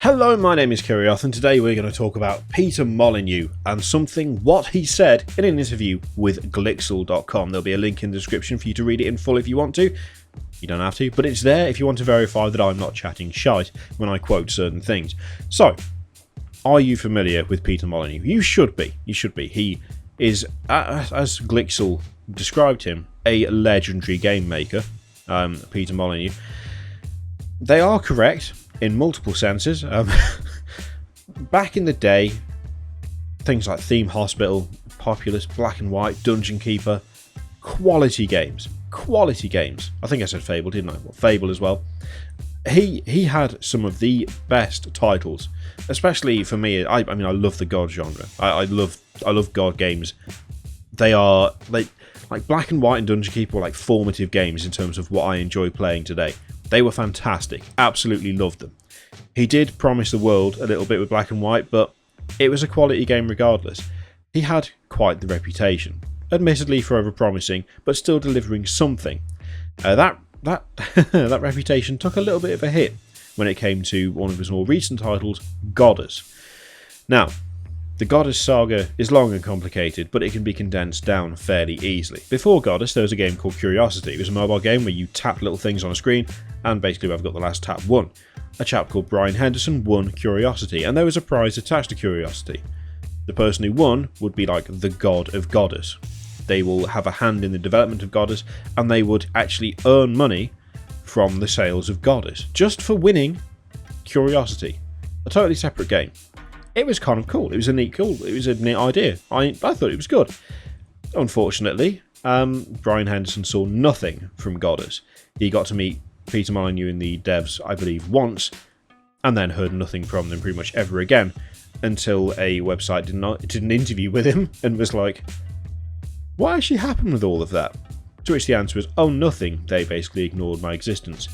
Hello, my name is Kirioth, and today we're going to talk about Peter Molyneux and what he said in an interview with Glixel.com. There'll be a link in the description for you to read it in full if you want to. You don't have to, but it's there if you want to verify that I'm not chatting shite when I quote certain things. So, are you familiar with Peter Molyneux? You should be. You should be. He is, as Glixel described him, a legendary game maker, Peter Molyneux. They are correct in multiple senses. Back in the day, things like Theme Hospital, Populous, Black and White, Dungeon Keeper, quality games. Quality games. I think I said Fable, didn't I? Well, Fable as well. He had some of the best titles, especially for me. I mean, I love the God genre. I love God games. They are like Black and White and Dungeon Keeper were like formative games in terms of what I enjoy playing today. They were fantastic. Absolutely loved them. He did promise the world a little bit with Black and White, but it was a quality game regardless. He had quite the reputation, admittedly for over-promising, but still delivering something. That reputation took a little bit of a hit when it came to one of his more recent titles, Goddess. Now, the Goddess saga is long and complicated, but it can be condensed down fairly easily. Before Goddess, there was a game called Curiosity. It was a mobile game where you tap little things on a screen, and basically whoever got the last tap won. A chap called Brian Henderson won Curiosity, and there was a prize attached to Curiosity. The person who won would be like the god of Goddess. They will have a hand in the development of Goddess, and they would actually earn money from the sales of Goddess, just for winning Curiosity. A totally separate game. It was kind of cool. It was a neat idea. I thought it was good. Unfortunately, Brian Henderson saw nothing from Goddess. He got to meet Peter Molyneux in the devs, I believe, once, and then heard nothing from them pretty much ever again, until a website did an interview with him and was like, what actually happened with all of that? To which the answer was, oh, nothing. They basically ignored my existence.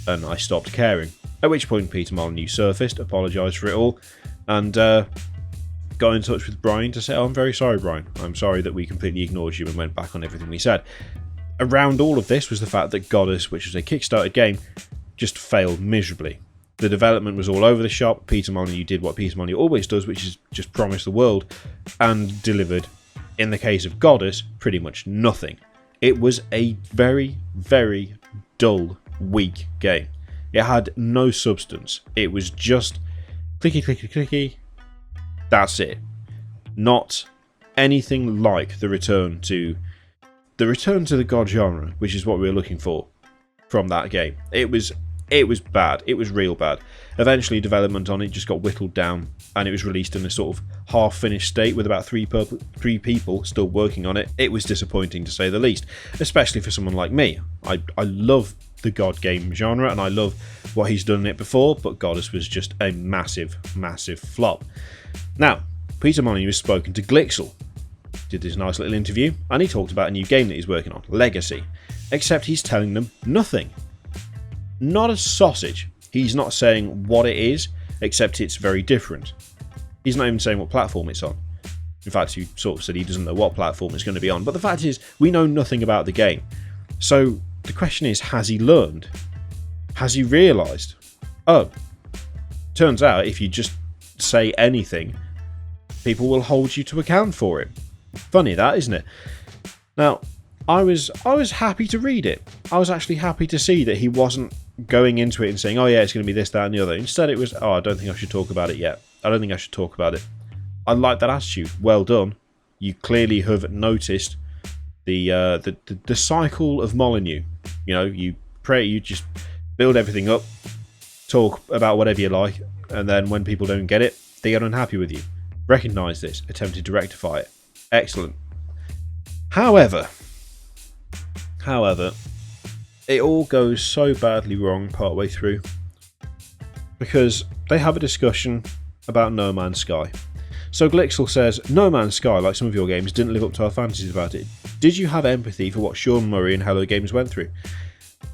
And I stopped caring. At which point Peter Molyneux surfaced, apologised for it all, and got in touch with Brian to say, oh, I'm very sorry, Brian. I'm sorry that we completely ignored you and went back on everything we said. Around all of this was the fact that Goddess, which was a Kickstarter game, just failed miserably. The development was all over the shop. Peter Molyneux did what Peter Molyneux always does, which is just promise the world, and delivered, in the case of Goddess, pretty much nothing. It was a very, very dull, weak game. It had no substance. It was just clicky, clicky, clicky. That's it. Not anything like the return to the God genre, which is what we were looking for from that game. It was bad. It was real bad. Eventually, development on it just got whittled down, and it was released in a sort of half-finished state with about three people still working on it. It was disappointing, to say the least, especially for someone like me. I love the God game genre, and I love what he's done in it before, but Goddess was just a massive, massive flop. Now, Peter Molyneux has spoken to Glixel, did this nice little interview, and he talked about a new game that he's working on, Legacy, except he's telling them nothing. Not a sausage. He's not saying what it is, except it's very different. He's not even saying what platform it's on. In fact, he sort of said he doesn't know what platform it's going to be on, but the fact is, we know nothing about the game. So, the question is, has he learned? Has he realised? Oh, turns out if you just say anything, people will hold you to account for it. Funny that, isn't it? Now, I was happy to read it. I was actually happy to see that he wasn't going into it and saying, oh yeah, it's going to be this, that and the other. Instead it was, oh, I don't think I should talk about it yet. I don't think I should talk about it. I like that attitude. Well done. You clearly have noticed the cycle of Molyneux. You know, you just build everything up, talk about whatever you like, and then when people don't get it, they get unhappy with you. Recognise this, attempted to rectify it. Excellent. However, it all goes so badly wrong partway through, because they have a discussion about No Man's Sky. So Glixel says, No Man's Sky, like some of your games, didn't live up to our fantasies about it. Did you have empathy for what Sean Murray and Hello Games went through?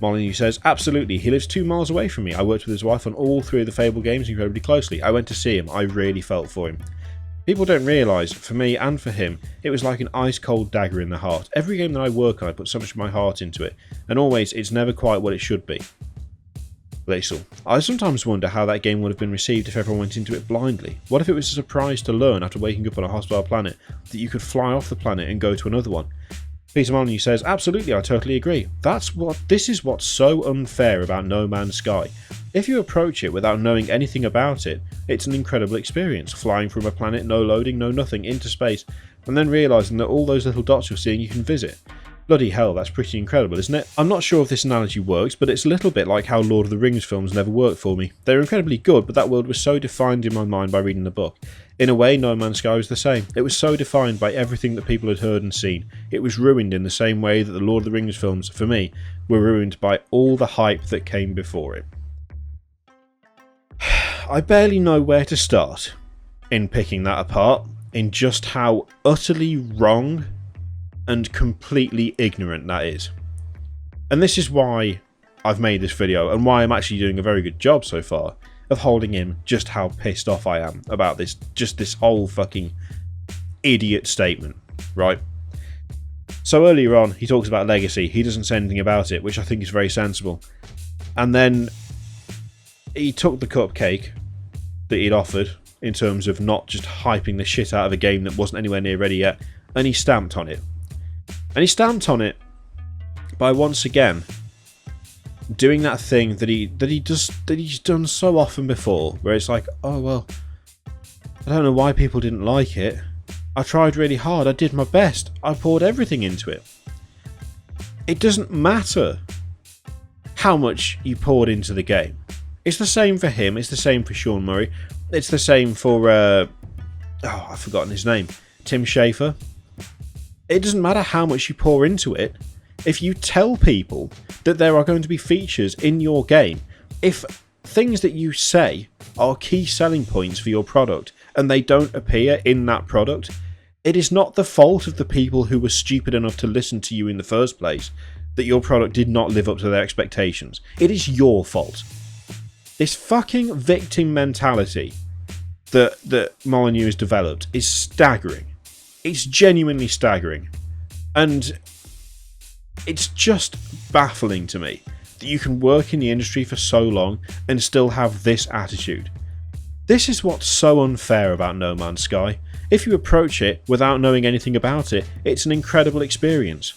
Molyneux says, absolutely, he lives 2 miles away from me. I worked with his wife on all 3 of the Fable games incredibly closely. I went to see him. I really felt for him. People don't realise, for me and for him, it was like an ice-cold dagger in the heart. Every game that I work on, I put so much of my heart into it, and always, it's never quite what it should be. Glacial. I sometimes wonder how that game would have been received if everyone went into it blindly. What if it was a surprise to learn after waking up on a hostile planet that you could fly off the planet and go to another one? Peter Molyneux says, absolutely, I totally agree. This is what's so unfair about No Man's Sky. If you approach it without knowing anything about it, it's an incredible experience, flying from a planet, no loading, no nothing, into space, and then realising that all those little dots you're seeing you can visit. Bloody hell, that's pretty incredible, isn't it? I'm not sure if this analogy works, but it's a little bit like how Lord of the Rings films never worked for me. They were incredibly good, but that world was so defined in my mind by reading the book. In a way, No Man's Sky was the same. It was so defined by everything that people had heard and seen. It was ruined in the same way that the Lord of the Rings films, for me, were ruined by all the hype that came before it. I barely know where to start in picking that apart, in just how utterly wrong and completely ignorant that is. And this is why I've made this video, and why I'm actually doing a very good job so far of holding in just how pissed off I am about this whole fucking idiot statement, right? So earlier on, he talks about legacy. He doesn't say anything about it, which I think is very sensible. And then he took the cupcake that he'd offered in terms of not just hyping the shit out of a game that wasn't anywhere near ready yet, and he stamped on it. And he stamped on it by once again doing that thing that he's done so often before, where it's like, oh well, I don't know why people didn't like it. I tried really hard, I did my best, I poured everything into it. It doesn't matter how much you poured into the game. It's the same for him, it's the same for Sean Murray, it's the same for I've forgotten his name, Tim Schafer. It doesn't matter how much you pour into it. If you tell people that there are going to be features in your game, if things that you say are key selling points for your product and they don't appear in that product, it is not the fault of the people who were stupid enough to listen to you in the first place that your product did not live up to their expectations. It is your fault. This fucking victim mentality that Molyneux has developed is staggering. It's genuinely staggering. And it's just baffling to me that you can work in the industry for so long and still have this attitude. This is what's so unfair about No Man's Sky. If you approach it without knowing anything about it, it's an incredible experience.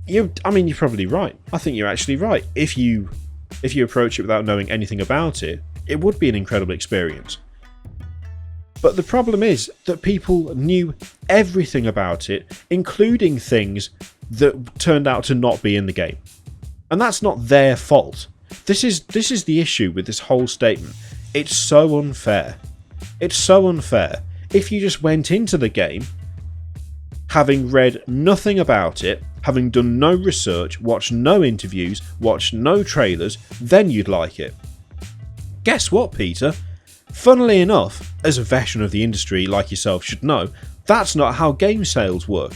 You're probably right. I think you're actually right. If you approach it without knowing anything about it, it would be an incredible experience. But the problem is that people knew everything about it, including things that turned out to not be in the game. And that's not their fault. This is the issue with this whole statement. It's so unfair. It's so unfair. If you just went into the game, having read nothing about it, having done no research, watched no interviews, watched no trailers, then you'd like it. Guess what, Peter? Funnily enough, as a veteran of the industry like yourself should know, that's not how game sales work.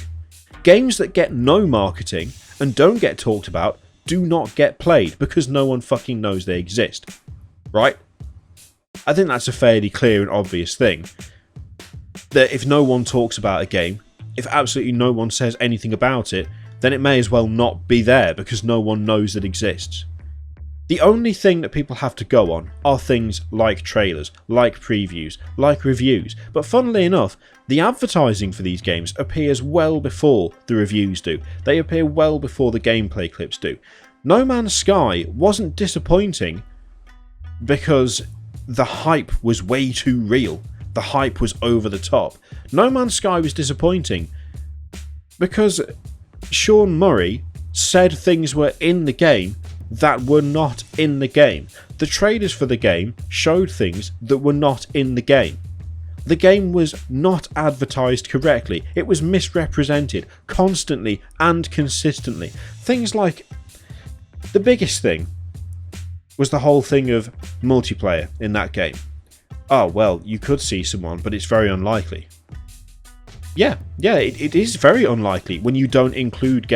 Games that get no marketing and don't get talked about do not get played because no one fucking knows they exist. Right? I think that's a fairly clear and obvious thing. That if no one talks about a game, if absolutely no one says anything about it, then it may as well not be there because no one knows it exists. The only thing that people have to go on are things like trailers, like previews, like reviews, but funnily enough, the advertising for these games appears well before the reviews do. They appear well before the gameplay clips do. No Man's Sky wasn't disappointing because the hype was way too real. The hype was over the top. No Man's Sky was disappointing because Sean Murray said things were in the game that were not in the game. The trailers for the game showed things that were not in the game. The game was not advertised correctly. It was misrepresented constantly and consistently. Things like, the biggest thing was the whole thing of multiplayer in that game. Oh, well, you could see someone, but it's very unlikely. Yeah, it is very unlikely when you don't include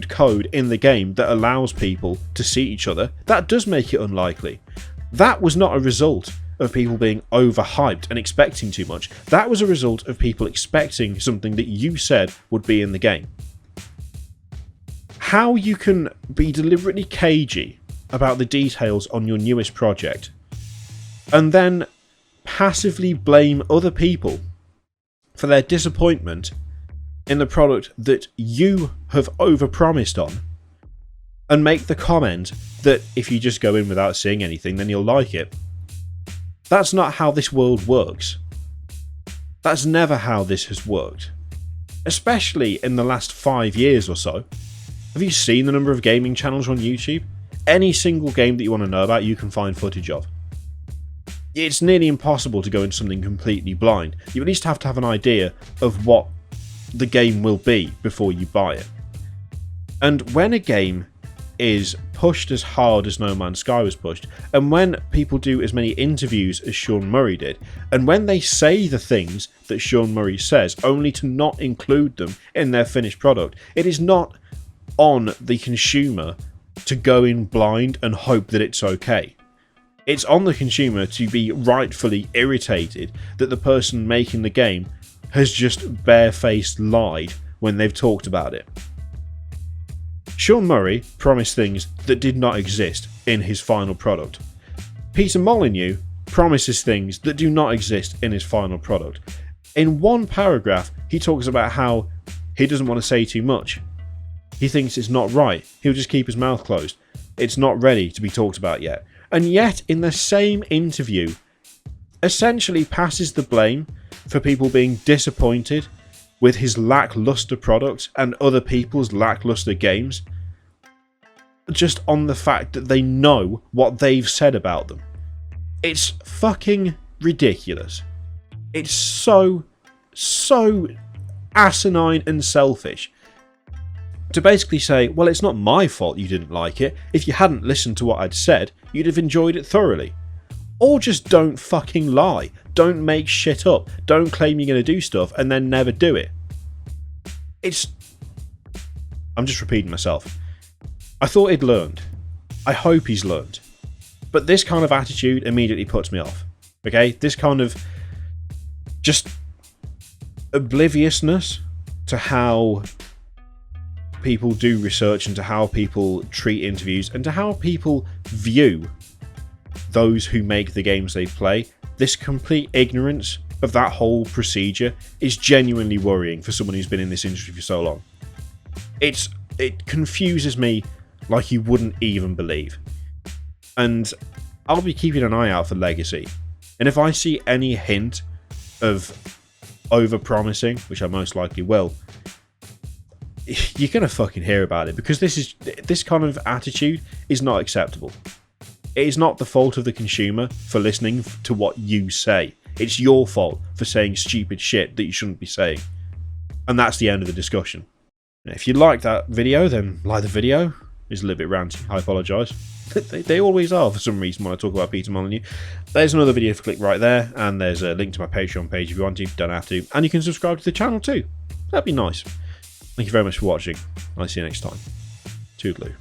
code in the game that allows people to see each other. That does make it unlikely. That was not a result of people being overhyped and expecting too much. That was a result of people expecting something that you said would be in the game. How you can be deliberately cagey about the details on your newest project and then passively blame other people for their disappointment in the product that you have overpromised on, and make the comment that if you just go in without seeing anything then you'll like it. That's not how this world works. That's never how this has worked. Especially in the last 5 years or so. Have you seen the number of gaming channels on YouTube? Any single game that you want to know about, you can find footage of. It's nearly impossible to go into something completely blind. You at least have to have an idea of what the game will be before you buy it. And when a game is pushed as hard as No Man's Sky was pushed, and when people do as many interviews as Sean Murray did, and when they say the things that Sean Murray says only to not include them in their finished product, it is not on the consumer to go in blind and hope that it's okay. It's on the consumer to be rightfully irritated that the person making the game has just barefaced lied when they've talked about it. Sean Murray promised things that did not exist in his final product. Peter Molyneux promises things that do not exist in his final product. In one paragraph, he talks about how he doesn't want to say too much. He thinks it's not right. He'll just keep his mouth closed. It's not ready to be talked about yet. And yet, in the same interview, essentially passes the blame for people being disappointed with his lackluster product and other people's lackluster games, just on the fact that they know what they've said about them. It's fucking ridiculous. It's so asinine and selfish to basically say, well, it's not my fault you didn't like it. If you hadn't listened to what I'd said, you'd have enjoyed it thoroughly. Or just don't fucking lie. Don't make shit up. Don't claim you're going to do stuff and then never do it. I'm just repeating myself. I thought he'd learned. I hope he's learned. But this kind of attitude immediately puts me off. Okay? This kind of just obliviousness to how people do research and to how people treat interviews and to how people view those who make the games they play. This complete ignorance of that whole procedure is genuinely worrying for someone who's been in this industry for so long. It confuses me like you wouldn't even believe. And I'll be keeping an eye out for Legacy. And if I see any hint of over-promising, which I most likely will, you're going to fucking hear about it, because this kind of attitude is not acceptable. It is not the fault of the consumer for listening to what you say. It's your fault for saying stupid shit that you shouldn't be saying. And that's the end of the discussion. If you like that video, then like the video. It's a little bit ranty, I apologise. They always are for some reason when I talk about Peter Molyneux. There's another video for click right there, and there's a link to my Patreon page if you want to. Don't have to. And you can subscribe to the channel too. That'd be nice. Thank you very much for watching. I'll see you next time. Toodaloo.